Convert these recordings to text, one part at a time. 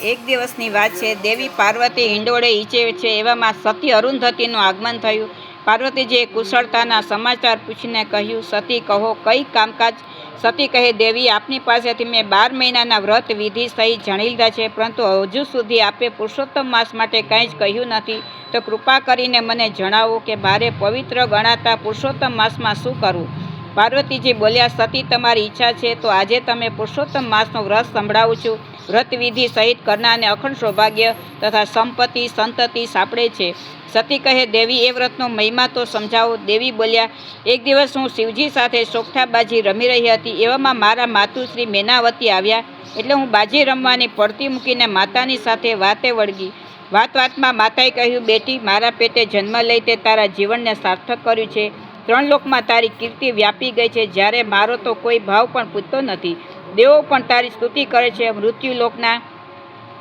એક દિવસની વાત છે. દેવી પાર્વતી હિંડોળે ઈચે છે એવામાં સતી અરુંધતીનું આગમન થયું. પાર્વતીજીએ કુશળતાના સમાચાર પૂછીને કહ્યું, સતી કહો, કઈ કામકાજ? સતી કહે, દેવી, આપની પાસેથી મેં 12 મહિનાના વ્રત વિધિ સહિત જાણી લીધા છે, પરંતુ હજુ સુધી આપે પુરુષોત્તમ માસ માટે કંઈ જ કહ્યું નથી. તો કૃપા કરીને મને જણાવો કે મારે પવિત્ર ગણાતા પુરુષોત્તમ માસમાં શું કરવું? પાર્વતીજી બોલ્યા, સતી, તમારી ઈચ્છા છે તો આજે તમે પુરુષોત્તમ માસનો વ્રત સંભળાવું છું. વ્રત વિધિ સહિત કરનારને અખંડ સૌભાગ્ય તથા સંપત્તિ સંતતિ સાંપડે છે. સતી કહે, દેવી, એ વ્રતનો મહિમા તો સમજાવો. દેવી બોલ્યા, એક દિવસ હું શિવજી સાથે સોગઠાબાજી રમી રહી હતી. એવામાં મારા માતુશ્રી મેનાવતી આવ્યા, એટલે હું બાજી રમવાની પડતી મૂકીને માતાની સાથે વાતે વળગી. વાતમાં માતાએ કહ્યું, બેટી, મારા પેટે જન્મ લઈ તે તારા જીવનને સાર્થક કર્યું છે. 3 લોકમાં તારી કીર્તિ વ્યાપી ગઈ છે, જ્યારે મારો તો કોઈ ભાવ પણ પૂછતો નથી. દેવો પણ તારી સ્તુતિ કરે છે. મૃત્યુલોકના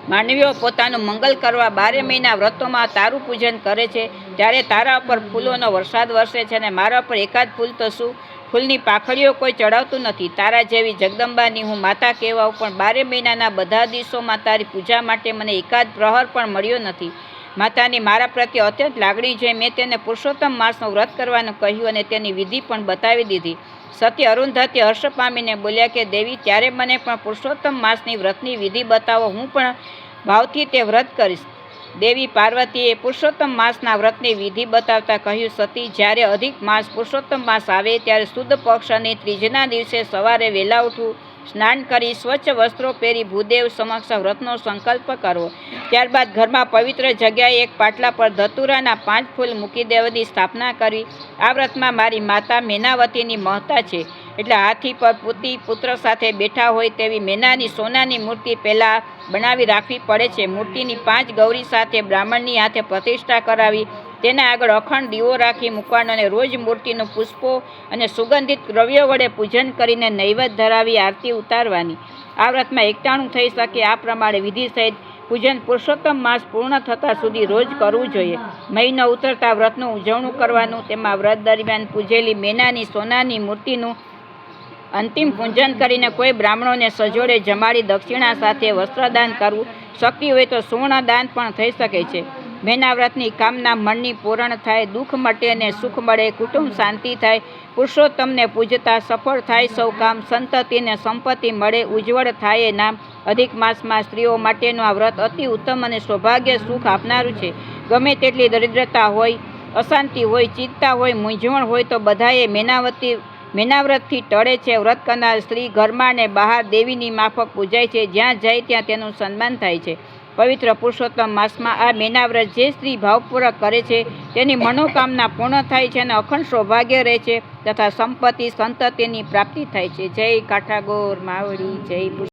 માનવીઓ પોતાનું મંગલ કરવા 12 મહિના વ્રતોમાં તારું પૂજન કરે છે. ત્યારે તારા પર ફૂલોનો વરસાદ વરસે છે, અને મારા પર એકાદ ફૂલ તો શું, ફૂલની પાખડીઓ કોઈ ચડાવતું નથી. તારા જેવી જગદંબાની હું માતા કહેવાઉં, પણ 12 મહિનાના બધા દિવસોમાં તારી પૂજા માટે મને એકાદ પ્રહર પણ મળ્યો નથી. માતાની મારા પ્રત્યે અત્યંત લાગણી જોઈ મેં તેને પુરુષોત્તમ માસનું વ્રત કરવાનું કહ્યું અને તેની વિધિ પણ બતાવી દીધી. સતી અરુંધતી હર્ષ પામીને બોલ્યા કે, દેવી, ત્યારે મને પણ પુરુષોત્તમ માસની વ્રતની વિધિ બતાવો, હું પણ ભાવથી તે વ્રત કરીશ. દેવી પાર્વતીએ પુરુષોત્તમ માસના વ્રતની વિધિ બતાવતા કહ્યું, સતી, જ્યારે અધિક માસ પુરુષોત્તમ માસ આવે ત્યારે સુદ પક્ષ અને ત્રીજના દિવસે સવારે વહેલા ઉઠવું, સ્નાન કરી સ્વચ્છ વસ્ત્રો પહેરી ભૂદેવ સમક્ષ વ્રતનો સંકલ્પ કરવો. ત્યારબાદ ઘરમાં પવિત્ર જગ્યાએ એક પાટલા પર ધતુરાના 5 ફૂલ મૂકી દેવાની સ્થાપના કરવી. આ વ્રતમાં મારી માતા મેનાવતીની મહત્તા છે. એટલે હાથી પર પુત્ર સાથે બેઠા હોય તેવી મેનાની સોનાની મૂર્તિ પહેલાં બનાવી રાખવી પડે છે. મૂર્તિની 5 ગૌરી સાથે બ્રાહ્મણની હાથે પ્રતિષ્ઠા કરાવી, તેના આગળ અખંડ દીવો રાખી મૂકવાનો અને રોજ મૂર્તિનું પુષ્પો અને સુગંધિત દ્રવ્યો વડે પૂજન કરીને નૈવેદ્ય ધરાવી આરતી ઉતારવાની. આ વ્રતમાં એકટાણું થઈ શકે આ પ્રમાણે વિધિ સહિત પૂજન પુરુષોત્તમ માસ પૂર્ણ થતાં સુધી રોજ કરવું જોઈએ. મહિનો ઉતરતા વ્રતનું ઉજવણું કરવાનું. તેમાં વ્રત દરમિયાન પૂજેલી મેનાની સોનાની મૂર્તિનું અંતિમ પૂજન કરીને કોઈ બ્રાહ્મણોને સજોડે જમાડી દક્ષિણા સાથે વસ્ત્રદાન કરવું. શક્તિ હોય તો સુવર્ણ દાન પણ થઈ શકે છે. મેના વ્રતની કામના મનની પૂરણ થાય, દુઃખ મટે અને સુખ મળે, કુટુંબ શાંતિ થાય, પુરુષોત્તમને પૂજતા સફળ થાય સૌ કામ, સંતતિને સંપત્તિ મળે, ઉજ્જવળ થાય નામ. અધિક માસમાં સ્ત્રીઓ માટેનું આ વ્રત અતિ ઉત્તમ અને સૌભાગ્ય સુખ આપનારું છે. ગમે તેટલી દરિદ્રતા હોય, અશાંતિ હોય, ચિંતા હોય, મૂંઝવણ હોય તો બધાએ મેનાવ્રતથી ટળે છે. વ્રત કરનાર સ્ત્રી ઘરમાં અને બહાર દેવીની માફક પૂજાય છે. જ્યાં જાય ત્યાં તેનું સન્માન થાય છે. પવિત્ર પુરુષોત્તમ માસમાં આ મેનાવ્રત જે સ્ત્રી ભાવપૂર્વક કરે છે તેની મનોકામના પૂર્ણ થાય છે અને અખંડ સૌભાગ્ય રહે છે તથા સંપત્તિ સંતતિની પ્રાપ્તિ થાય છે. જય કાઠાગોર માવડી, જય